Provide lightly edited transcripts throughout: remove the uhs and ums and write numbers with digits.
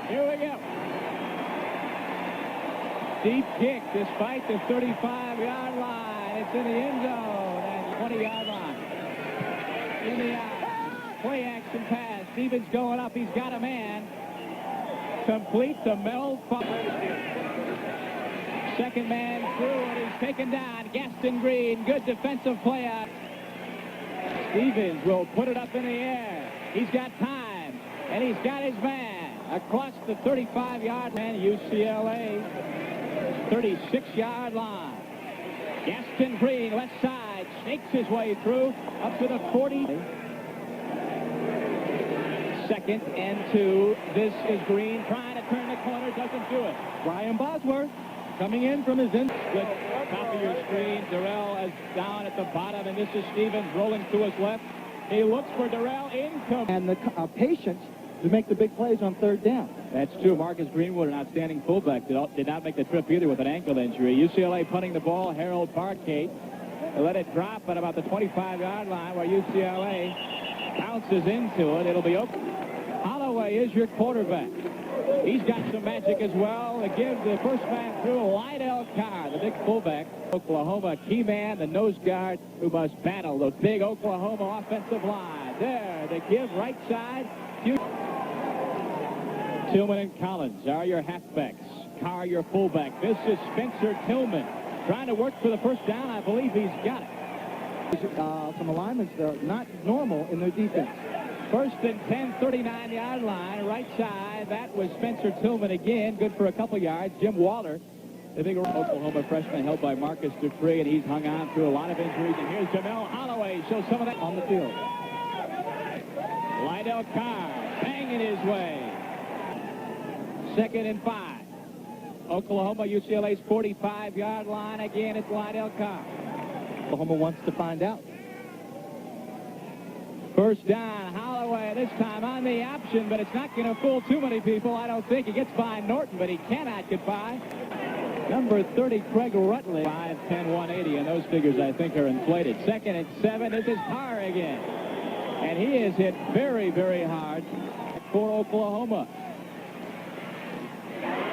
Here we go. Deep kick despite the 35-yard line. It's in the end zone and 20-yard line. In the eye. Play action pass. Stevens going up. He's got a man. Complete to Mel Farr. Second man through, and he's taken down. Gaston Green. Good defensive play out. Stevens will put it up in the air. He's got time, and he's got his man across the 35-yard line. UCLA 36-yard line. Gaston Green, left side, snakes his way through up to the 40. Second and 2. This is Green trying to turn the corner, doesn't do it. Brian Bosworth coming in from his top of your screen. Durrell is down at the bottom, and this is Stevens rolling to his left. He looks for Durrell, incoming. And the patience to make the big plays on third down. That's true. Marcus Greenwood, an outstanding fullback, did not make the trip either with an ankle injury. UCLA punting the ball. Harold Parkate let it drop at about the 25-yard line where UCLA bounces into it. It'll be open. Holloway is your quarterback. He's got some magic as well to give the first man through. Lydell Carr, the big fullback. Oklahoma key man, the nose guard who must battle the big Oklahoma offensive line. There, to give right side. Tillman and Collins are your halfbacks. Carr, your fullback. This is Spencer Tillman trying to work for the first down. I believe he's got it. Some alignments that are not normal in their defense. First and 10, 39-yard line, right side. That was Spencer Tillman again, good for a couple yards. Jim Waller, the big Oklahoma freshman, held by Marcus Dupree, and he's hung on through a lot of injuries. And here's Jamel Holloway, shows some of that on the field. Lydell Carr banging his way. Second and 5. Oklahoma, UCLA's 45-yard line. Again, it's Lydell Carr. Oklahoma wants to find out. First down, Holloway this time on the option, but it's not going to fool too many people. I don't think. He gets by Norton, but he cannot get by number 30, Craig Rutley. 5'10", 180, and those figures, I think, are inflated. Second and 7. This is Carr again. And he is hit very, very hard for Oklahoma.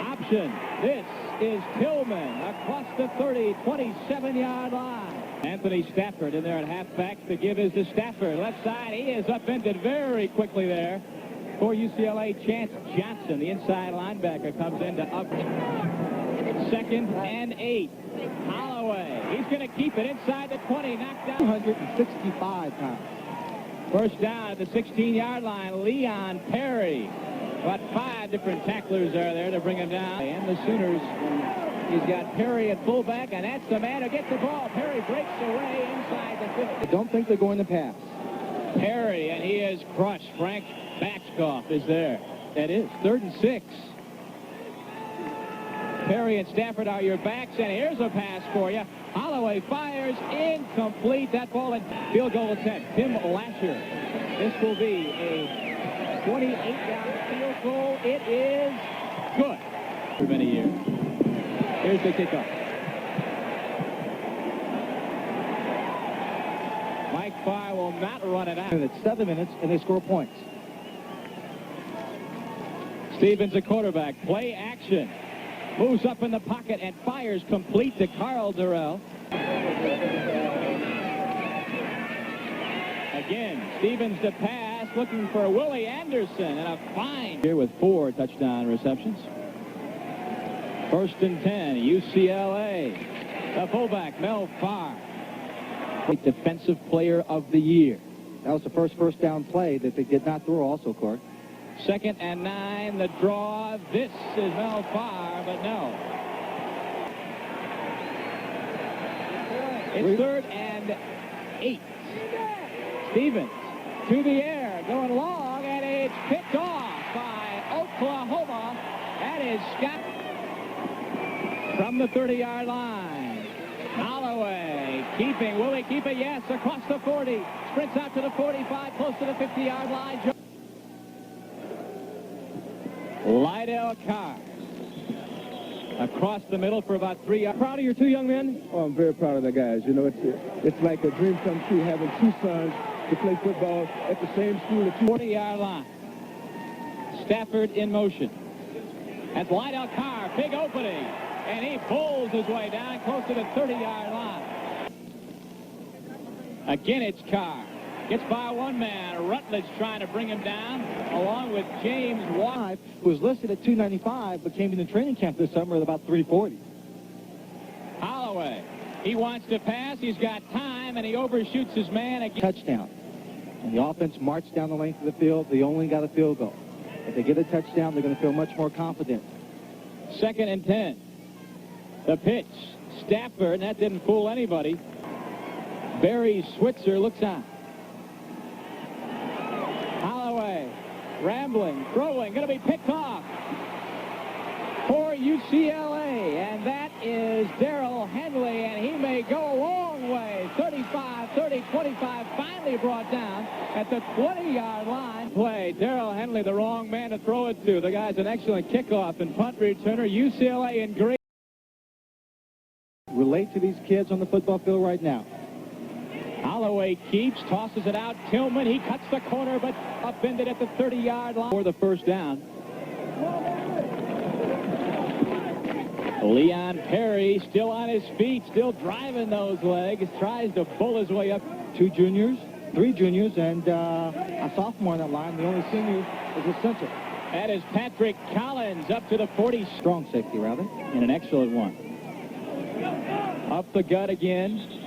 Option. This is Tillman across the 30, 27-yard line. Anthony Stafford in there at halfback. The give is to Stafford. Left side, he is upended very quickly there. For UCLA, Chance Johnson, the inside linebacker, comes in to up. Second and 8. Holloway, he's going to keep it inside the 20, knocked down. 265 pounds. First down at the 16-yard line, Leon Perry. About 5 different tacklers are there to bring him down. And the Sooners, he's got Perry at fullback, and that's the man who gets the ball. Perry breaks away inside the 50. I don't think they're going to pass. Perry, and he is crushed. Frank Batchkoff is there. That is third and 6. Perry and Stafford are your backs, and here's a pass for you. Holloway fires, incomplete. That ball in field goal attempt. Tim Lasher. This will be a 28-yard field goal. It is good for many years. Here's the kickoff. Mike Farr will not run it out. It's 7 minutes, and they score points. Stevens, a quarterback. Play action. Moves up in the pocket and fires complete to Carl Durrell. Again, Stevens to pass, looking for Willie Anderson, and a fine here with 4 touchdown receptions. First and 10, UCLA. The fullback, Mel Farr. Defensive player of the year. That was the first down play that they did not throw also, Clark. Second and 9, the draw. This is Mel Farr, but no. It's third and 8. Stevens to the air, going long, and it's picked off by Oklahoma. That is Scott from the 30-yard line. Holloway keeping. Will he keep it? Yes, across the 40. Sprints out to the 45, close to the 50-yard line. Lydell Carr across the middle for about 3 yards. Proud of your 2 young men? Oh, I'm very proud of the guys. You know, it's like a dream come true having 2 sons to play football at the same school. 40-yard line. Stafford in motion. That's Lydell Carr, big opening. And he pulls his way down close to the 30-yard line. Again, it's Carr. Gets by one man. Rutledge trying to bring him down, along with James Watt. Who was listed at 295, but came into training camp this summer at about 340. Holieway. He wants to pass. He's got time, and he overshoots his man again. Touchdown. And the offense marched down the length of the field. They only got a field goal. If they get a touchdown, they're going to feel much more confident. 2nd and 10. The pitch. Stafford, and that didn't fool anybody. Barry Switzer looks on. Holloway, rambling, throwing, going to be picked off for UCLA, and that is Darrell Henley, and he may go a long way. 35, 30, 25, finally brought down at the 20-yard line. Play, Darrell Henley, the wrong man to throw it to. The guy's an excellent kickoff and punt returner. UCLA in great. Relate to these kids on the football field right now. Holloway keeps, tosses it out. Tillman, he cuts the corner, but upended at the 30-yard line for the first down. Leon Perry still on his feet, still driving those legs, tries to pull his way up. 2 juniors, 3 juniors, and a sophomore on that line. The only senior is a center. That is Patrick Collins up to the 40. Strong safety, rather. And an excellent one. Up the gut again.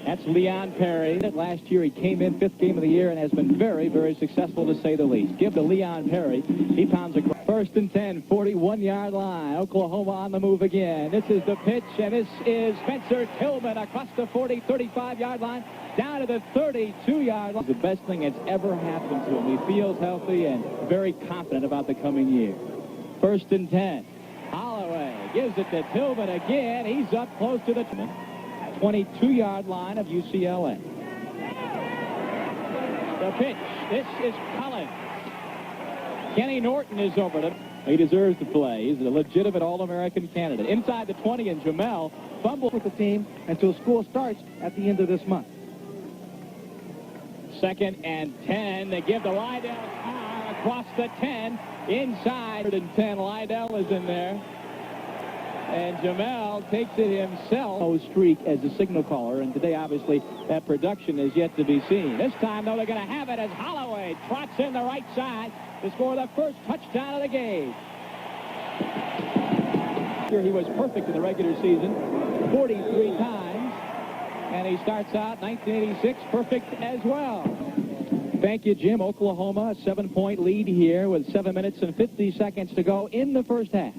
That's Leon Perry. Last year he came in 5th game of the year and has been very, very successful to say the least. Give to Leon Perry. He pounds across. 1st and 10, 41-yard line. Oklahoma on the move again. This is the pitch, and this is Spencer Tillman across the 40, 35-yard line, down to the 32-yard line. The best thing that's ever happened to him. He feels healthy and very confident about the coming year. 1st and 10. Holloway gives it to Tillman again. He's up close to the 22-yard line of UCLA. The pitch. This is Collins. Kenny Norton is over to. He deserves to play. He's a legitimate All-American candidate. Inside the 20, and Jamel fumbles with the team until school starts at the end of this month. 2nd and 10. They give to Lydell Carr across the 10. Inside 3rd and 10. Lydell is in there. And Jamel takes it himself. Streak as a signal caller, and today, obviously, that production is yet to be seen. This time, though, they're going to have it as Holloway trots in the right side to score the first touchdown of the game. Here he was perfect in the regular season, 43 times, and he starts out 1986 perfect as well. Thank you, Jim. Oklahoma, a 7-point lead here with 7 minutes and 50 seconds to go in the first half.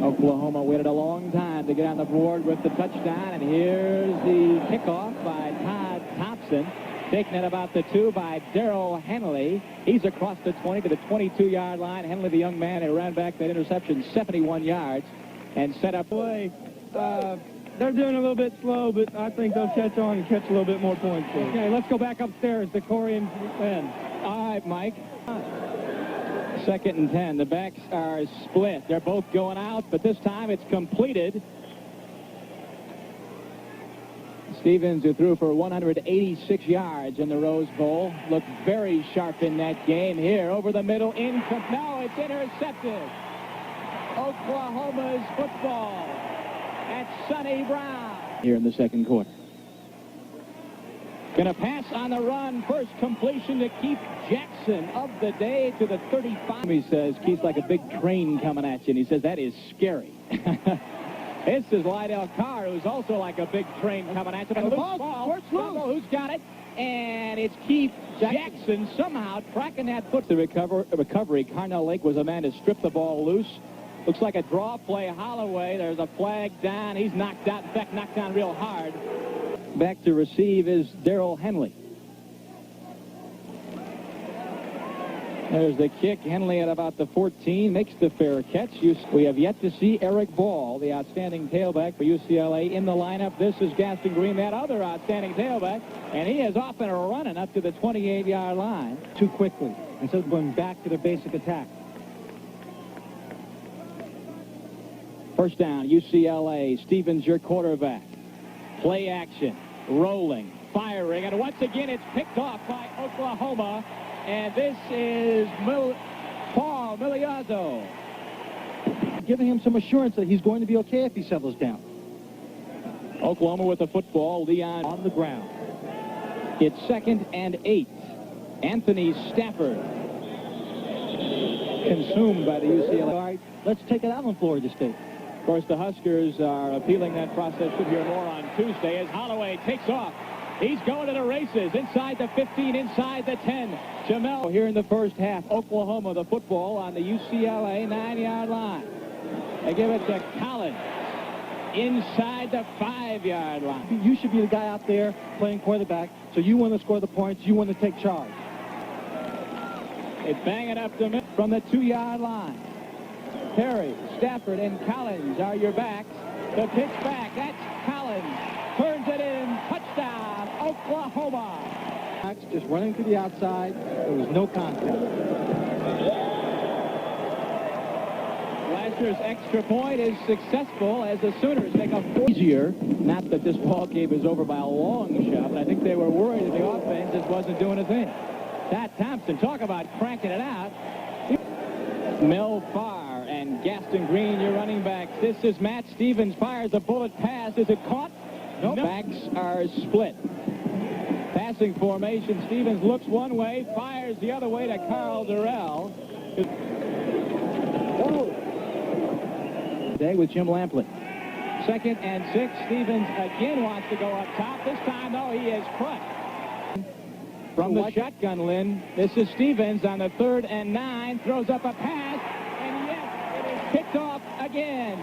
Oklahoma waited a long time to get on the board with the touchdown, and here's the kickoff by Todd Thompson, taken at about the 2 by Darrell Henley. He's across the 20 to the 22-yard line. Henley, the young man who ran back that interception 71 yards and set up. They're doing a little bit slow, but I think they'll catch on and catch a little bit more points. Okay, let's go back upstairs to Corey and Ben. All right, Mike. 2nd and 10. The backs are split. They're both going out, but this time it's completed. Stevens, who threw for 186 yards in the Rose Bowl, looked very sharp in that game. Here, over the middle, no, it's intercepted. Oklahoma's football at Sonny Brown. Here in the second quarter. Going to pass on the run. First completion to Keith Jackson of the day to the 35. He says, Keith's like a big train coming at you, and he says, that is scary. This is Lydell Carr, who's also like a big train coming at you. And the ball, who's got it? And it's Keith Jackson somehow tracking that foot. The recovery, Carnell Lake was a man to strip the ball loose. Looks like a draw play. Holloway, there's a flag down. He's knocked out. In fact, knocked down real hard. Back to receive is Darrell Henley. There's the kick. Henley at about the 14 makes the fair catch. We have yet to see Eric Ball, the outstanding tailback for UCLA, in the lineup. This is Gaston Green, that other outstanding tailback, and he is off and running up to the 28-yard line. Too quickly, instead of going back to their basic attack. First down, UCLA. Stevens, your quarterback. Play action. Rolling. firing, and once again it's picked off by Oklahoma, and this is Paul Miliazzo. Giving him some assurance that he's going to be okay if he settles down. Oklahoma with the football, Leon on the ground. It's 2nd and 8. Anthony Stafford. Consumed by the UCLA. All right, let's take it out on Florida State. Of course, the Huskers are appealing that process. Should hear more on Tuesday as Holloway takes off. He's going to the races. Inside the 15, inside the 10. Jamel here in the first half. Oklahoma, the football on the UCLA 9-yard line. They give it to Collins inside the 5-yard line. You should be the guy out there playing quarterback, so you want to score the points, you want to take charge. They bang it up the middle from the 2-yard line. Perry, Stafford, and Collins are your backs. The pitch back, that's Collins. Turns it in, touchdown, Oklahoma. Just running to the outside, there was no contact. Last year's extra point is successful as the Sooners make a 4 easier. Not that this ball game is over by a long shot, but I think they were worried that the offense just wasn't doing a thing. Pat Thompson, talk about cranking it out. Mel Farr and Gaston Green, your running backs. This is Matt Stevens, fires the bullet pass. Is it caught? No. Nope. Backs are split. Passing formation, Stevens looks one way, fires the other way to Carl Durrell. Today with Jim Lampley. 2nd and 6. Stevens again wants to go up top. This time, though, he is crushed. From the shotgun, Lynn, this is Stevens on the 3rd and 9. Throws up a pass, and yes, it is picked off again.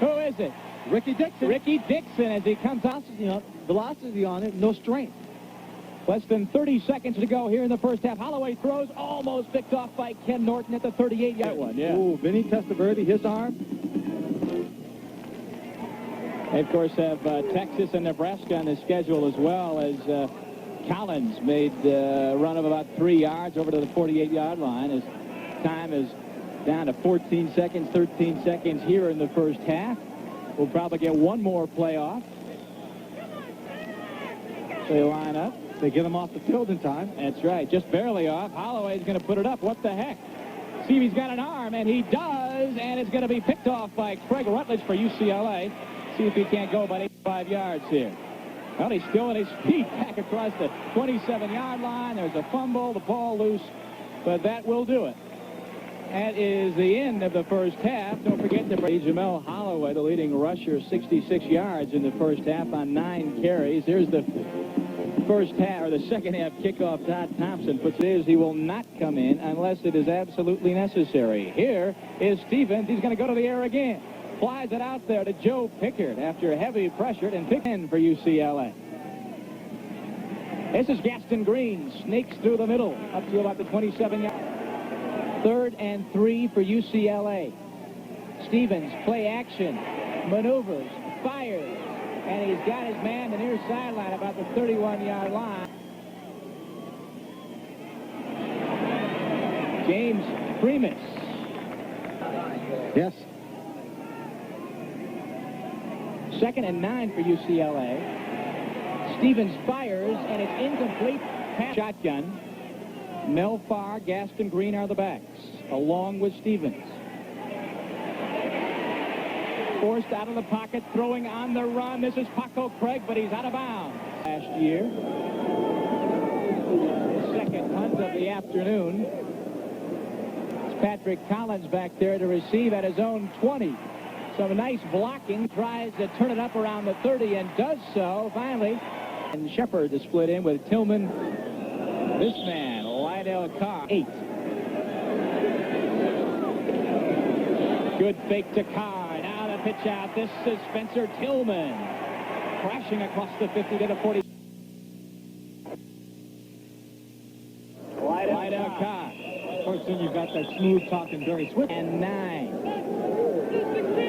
Who is it? Ricky Dixon. Ricky Dixon as he comes out. Velocity on it, no strength. Less than 30 seconds to go here in the first half. Holloway throws, almost picked off by Ken Norton at the 38-yard one. Yeah. Ooh, Vinny Testaverde, his arm. They, of course, have Texas and Nebraska on the schedule as well, as Collins made a run of about 3 yards over to the 48-yard line. His time is down to 14 seconds, 13 seconds here in the first half. We'll probably get one more playoff. They line up. They get him off the field in time. That's right, just barely off. Holloway's going to put it up. What the heck? See if he's got an arm, and he does, and it's going to be picked off by Craig Rutledge for UCLA. See if he can't go about 85 yards here. Well, he's still in his feet back across the 27-yard line. There's a fumble, the ball loose, but that will do it. That is the end of the first half. Don't forget to bring Jamel Holloway, the leading rusher, 66 yards in the first half on 9 carries. Here's the first half, or the second half kickoff. Todd Thompson puts it is he will not come in unless it is absolutely necessary. Here is Stevens. He's going to go to the air again. Flies it out there to Joe Pickard after heavy pressure and pick in for UCLA. This is Gaston Green. Snakes through the middle up to about the 27-yard. 3rd and 3 for UCLA. Stevens, play action, maneuvers, fires, and he's got his man the near sideline about the 31-yard line. James Primus. Yes. 2nd and 9 for UCLA. Stevens fires, and it's incomplete. Pass. Shotgun. Mel Farr, Gaston Green are the backs, along with Stevens. Forced out of the pocket, throwing on the run. This is Paco Craig, but he's out of bounds. Last year. The second punt of the afternoon. It's Patrick Collins back there to receive at his own 20. Some nice blocking, tries to turn it up around the 30 and does so finally. And Shepard to split in with Tillman. This man, Lydell Carr, 8. Good fake to Carr. Now the pitch out. This is Spencer Tillman. Crashing across the 50 to the 40. Lydell Carr. Of course, then you've got that smooth talking very swift. And 9.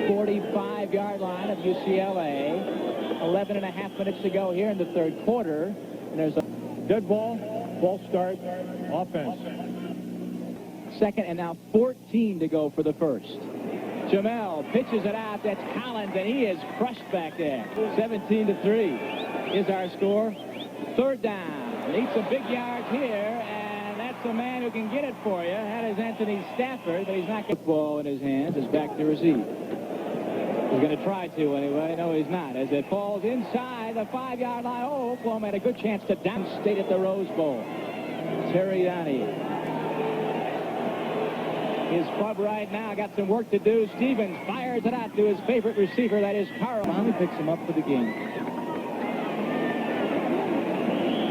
45-yard line of UCLA. 11 and a half minutes to go here in the third quarter. And there's a good ball. Ball start. Offense. 2nd and now 14 to go for the first. Jamel pitches it out. That's Collins, and he is crushed back there. 17-3 is our score. Third down. Needs some big yards here, and that's a man who can get it for you. That is Anthony Stafford, but he's not getting the ball in his hands. It's back to receive. He's going to try to anyway. No, he's not. As it falls inside the 5-yard line. Oh, Oklahoma had a good chance to downstate at the Rose Bowl. Terry Donnie. His club right now got some work to do. Stevens fires it out to his favorite receiver. That is Carl. Finally picks him up for the game.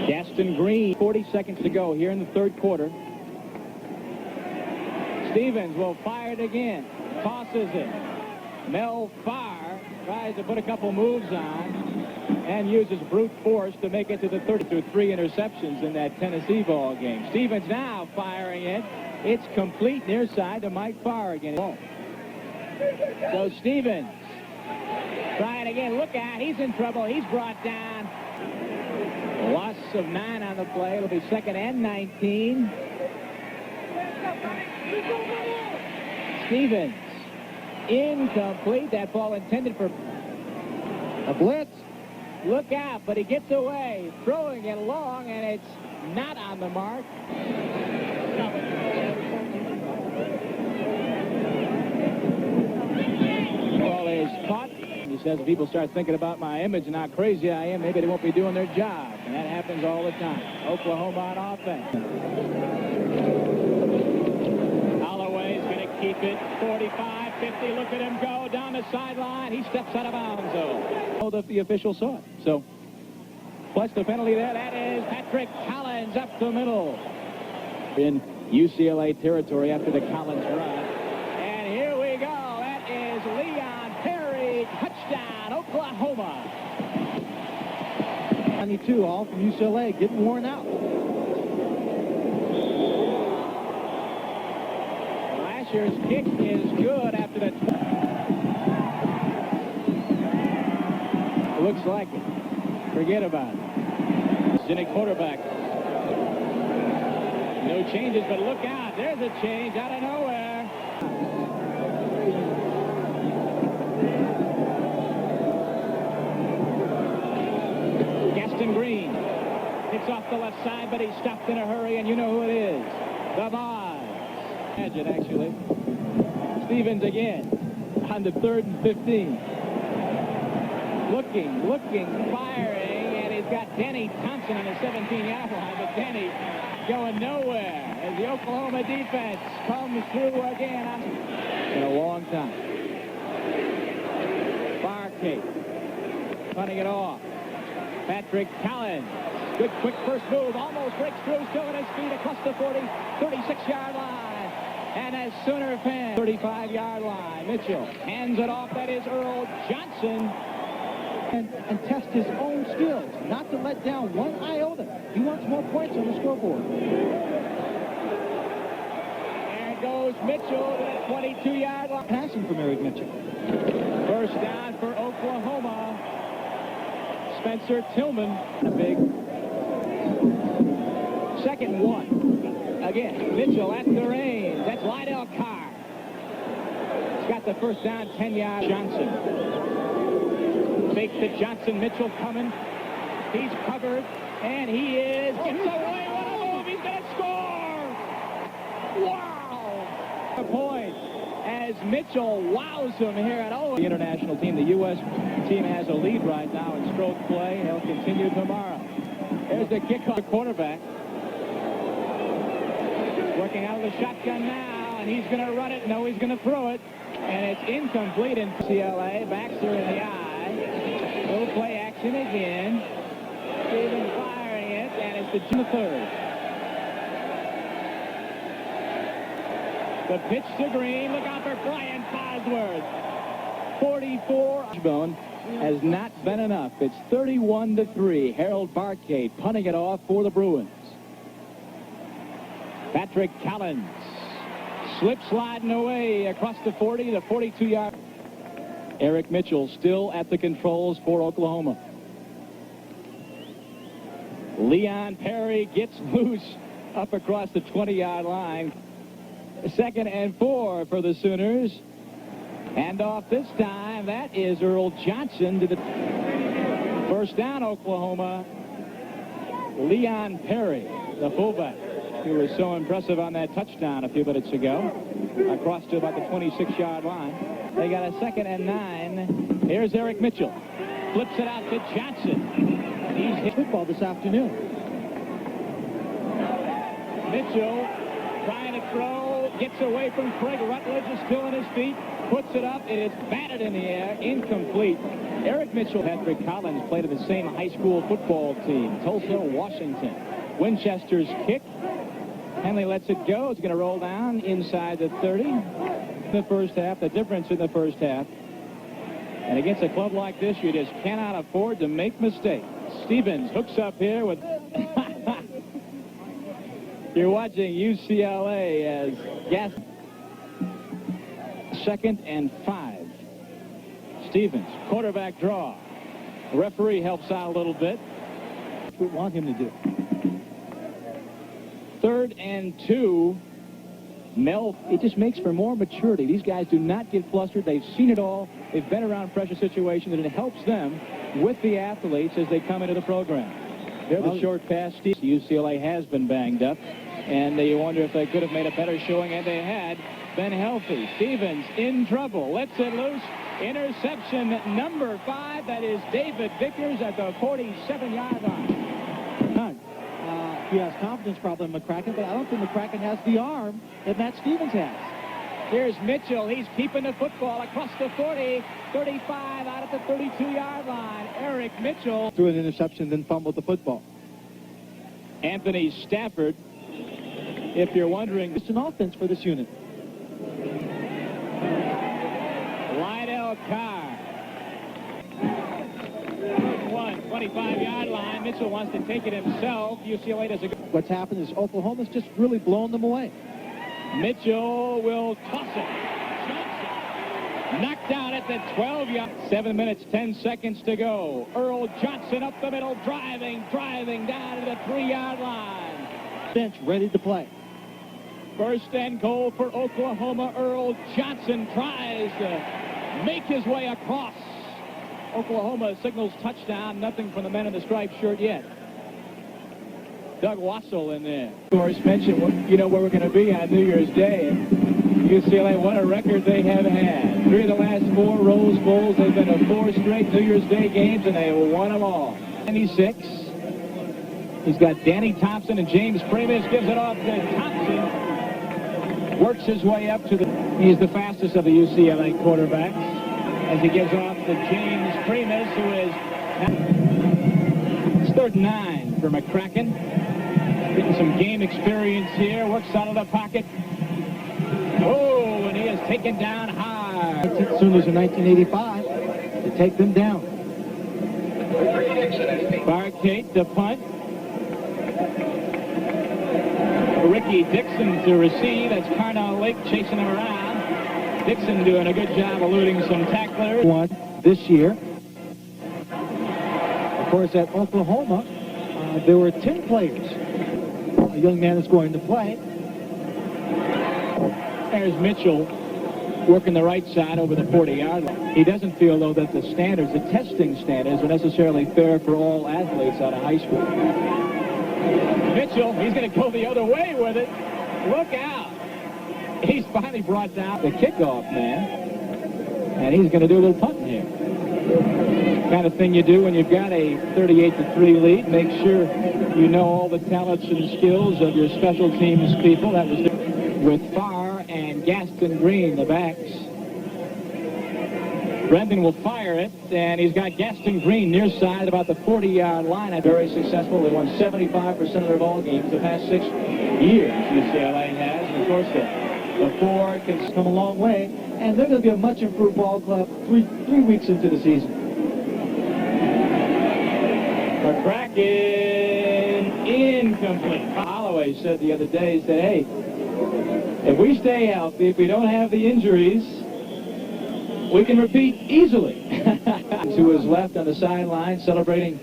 Gaston Green. 40 seconds to go here in the third quarter. Stevens will fire it again. Tosses it. Mel Farr tries to put a couple moves on and uses brute force to make it to the 30 through 3 interceptions in that Tennessee ball game. Stevens now firing it. It's complete near side to Mike Farr again. So Stevens trying again. Look out. He's in trouble. He's brought down. Loss of 9 on the play. It'll be 2nd and 19. Stevens. Incomplete. That ball intended for A blitz. Look out, but he gets away. Throwing it long, and it's not on the mark. Ball is caught. He says if people start thinking about my image and how crazy I am, maybe they won't be doing their job. And that happens all the time. Oklahoma on offense. Holloway's going to keep it. 45, 50. Look at him go down the sideline. He steps out of bounds, though. Oh, the official saw it. So, plus the penalty there. That is Patrick Collins up the middle. In UCLA territory after the Collins run. And here we go. That is Leon Perry. Touchdown, Oklahoma. 92, all from UCLA, getting worn out. Last year's kick is good after that. Looks like it. Forget about it. Cynic quarterback. No changes, but look out. There's a change out of nowhere. Gaston Green hits off the left side, but he's stopped in a hurry, and you know who it is. The Boz. Imagine, actually. Stevens again on the 3rd and 15. Looking, firing, and he's got Denny Thompson on the 17-yard line, but Denny going nowhere as the Oklahoma defense comes through again in a long time. Barkey cutting it off. Patrick Collins. Good quick first move. Almost breaks through. Still on his feet across the 40, 36-yard line. And as Sooner fan, 35-yard line. Mitchell hands it off. That is Earl Johnson. And test his own skills, not to let down one iota. He wants more points on the scoreboard. There goes Mitchell to the 22-yard line. Passing from Eric Mitchell. First down for Oklahoma. Spencer Tillman. A big 2nd and 1. Again, Mitchell at the reins. That's Lydell Carr. He's got the first down, 10-yard. Johnson. Fake to Johnson. Mitchell coming. He's covered, and he is. Gets away. What a move. He's going to score. Wow. A point as Mitchell wows him here at the international team. The U.S. team has a lead right now in stroke play. They'll continue tomorrow. There's the kickoff quarterback. Working out of the shotgun now, and he's going to run it. No, he's going to throw it. And it's incomplete in UCLA. Backs are in the eye. Little play action again. Stevens firing it, and it's the 3rd. The pitch to Green. Look out for Brian Bosworth. 44. Wishbone has not been enough. It's 31-3. Harold Barkay punting it off for the Bruins. Patrick Collins slip sliding away across the 40, the 42-yard. Eric Mitchell still at the controls for Oklahoma. Leon Perry gets loose up across the 20-yard line. 2nd and 4 for the Sooners. And off this time, that is Earl Johnson to the first down, Oklahoma. Leon Perry, the fullback, who was so impressive on that touchdown a few minutes ago, across to about the 26-yard line. They got a 2nd and 9. Here's Eric Mitchell. Flips it out to Johnson. He's hit Football this afternoon. Mitchell trying to throw, gets away from Craig Rutledge, is still on his feet, puts it up, it is batted in the air, incomplete. Eric Mitchell, Patrick Collins played in the same high school football team, Tulsa, Washington. Winchester's kick. Henley lets it go. It's going to roll down inside the 30. The first half, the difference in the first half. And against a club like this, you just cannot afford to make mistakes. Stevens hooks up here with... You're watching UCLA as Gas. 2nd and 5. Stevens, quarterback draw. The referee helps out a little bit. We want him to do. 3rd and 2. Mel, It just makes for more maturity. These guys do not get flustered. They've seen it all. They've been around pressure situations, and it helps them with the athletes as they come into the program. there's the short pass. UCLA has been banged up, and you wonder if they could have made a better showing had they had been healthy. Stevens in trouble. Lets it loose. Interception number 5. That is David Vickers at the 47-yard line. He has confidence problem in McCracken, but I don't think McCracken has the arm that Matt Stevens has. Here's Mitchell. He's keeping the football across the 40, 35 out at the 32-yard line. Eric Mitchell. Threw an interception, then fumbled the football. Anthony Stafford, if you're wondering. It's an offense for this unit. Lydell Carr. 25-yard line. Mitchell wants to take it himself. UCLA does a good. What's happened is Oklahoma's just really blown them away. Mitchell will toss it. Johnson knocked down at the 12-yard. 7 minutes, 10 seconds to go. Earl Johnson up the middle, driving down to the 3-yard line. Bench ready to play. 1st and goal for Oklahoma. Earl Johnson tries to make his way across. Oklahoma signals touchdown. Nothing from the men in the striped shirt yet. Doug Wassel in there. Of course, mentioned, where we're going to be on New Year's Day. UCLA, what a record they have had. 3 of the last 4 Rose Bowls. They've been to 4 straight New Year's Day games, and they won them all. 96. He's got Danny Thompson and James Primus. Gives it off to Thompson. Works his way up to the... He's the fastest of the UCLA quarterbacks. As he gives off to James Primus, who is... It's 3rd and 9 for McCracken. Getting some game experience here. Works out of the pocket. Oh, and he is taken down high. Sooners in 1985 to take them down. Barcate to punt. Ricky Dixon to receive. That's Carnell Lake chasing him around. Dixon doing a good job eluding some tacklers. One this year. Of course, at Oklahoma, there were 10 players. A young man is going to play. There's Mitchell working the right side over the 40-yard line. He doesn't feel, though, that the standards, the testing standards, are necessarily fair for all athletes out of high school. Mitchell, he's going to go the other way with it. Look out. He's finally brought down the kickoff man. And he's going to do a little punting here. Kind of thing you do when you've got a 38-3 lead. Make sure you know all the talents and skills of your special teams people. That was with Farr and Gaston Green, the backs. Brendan will fire it, and he's got Gaston Green near side about the 40-yard line. Very successful. They won 75% of their ball games the past 6 years. UCLA has, and of course the 4 can Come a long way, and they're going to be a much improved ball club 3 weeks into the season. McCracken incomplete. Holloway said the other day, hey, if we stay healthy, if we don't have the injuries, we can repeat easily. To his left on the sideline, celebrating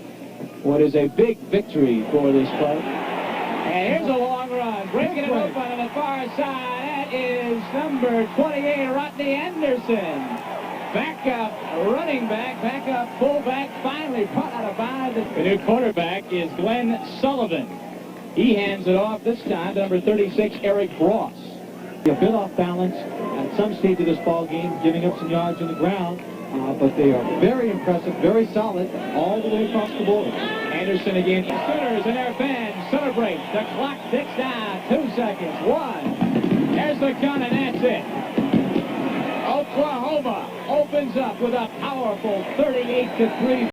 what is a big victory for this club. And here's a long run, breaking it open on the far side. That is number 28, Rodney Anderson. Backup running back, backup fullback, finally put out of bounds. The new quarterback is Glenn Sullivan. He hands it off this time to number 36, Eric Ross. A bit off balance at some stage of this ball game, giving up some yards on the ground, but they are very impressive, very solid, all the way across the board. Anderson again. Sooners and their fans celebrate. The clock ticks down. 2 seconds. 1. There's the gun, and that's it. Oklahoma opens up with a powerful 38-3.